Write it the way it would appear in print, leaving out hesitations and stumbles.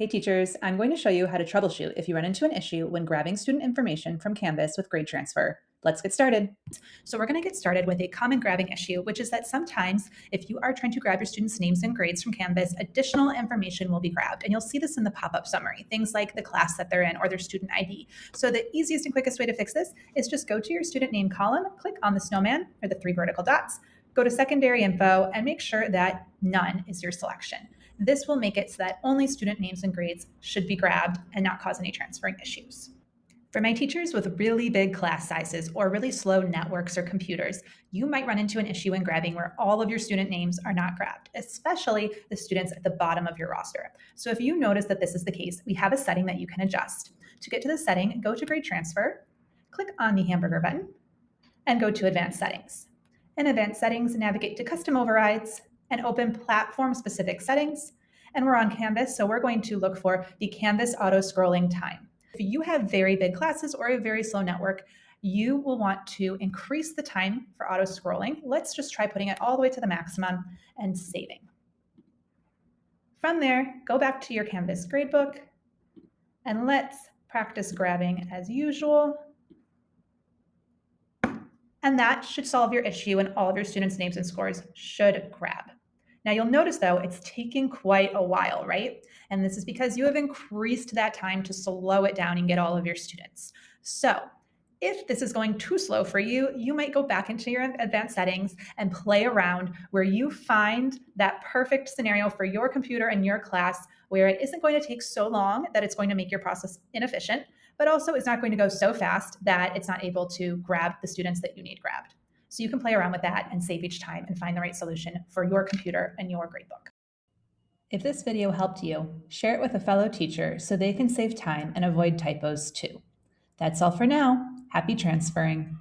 Hey teachers, I'm going to show you how to troubleshoot if you run into an issue when grabbing student information from Canvas with GradeTransferer. Let's get started. So we're going to get started with a common grabbing issue, which is that sometimes if you are trying to grab your students' names and grades from Canvas, additional information will be grabbed. And you'll see this in the pop-up summary, things like the class that they're in or their student ID. So the easiest and quickest way to fix this is just go to your student name column, click on the snowman or the 3 vertical dots, go to secondary info and make sure that none is your selection. This will make it so that only student names and grades should be grabbed and not cause any transferring issues. For my teachers with really big class sizes or really slow networks or computers, you might run into an issue in grabbing where all of your student names are not grabbed, especially the students at the bottom of your roster. So if you notice that this is the case, we have a setting that you can adjust. To get to the setting, go to GradeTransfer, click on the hamburger button, and go to Advanced Settings. In Advanced Settings, navigate to Custom Overrides and open Platform-Specific Settings. And we're on Canvas, so we're going to look for the Canvas auto-scrolling time. If you have very big classes or a very slow network, you will want to increase the time for auto-scrolling. Let's just try putting it all the way to the maximum and saving. From there, go back to your Canvas gradebook, and let's practice grabbing as usual. And that should solve your issue, and all of your students' names and scores should grab. Now you'll notice though, it's taking quite a while, right? And this is because you have increased that time to slow it down and get all of your students. So if this is going too slow for you, you might go back into your advanced settings and play around where you find that perfect scenario for your computer and your class where it isn't going to take so long that it's going to make your process inefficient, but also it's not going to go so fast that it's not able to grab the students that you need grabbed. So you can play around with that and save each time and find the right solution for your computer and your gradebook. If this video helped you, share it with a fellow teacher so they can save time and avoid typos too. That's all for now. Happy transferring.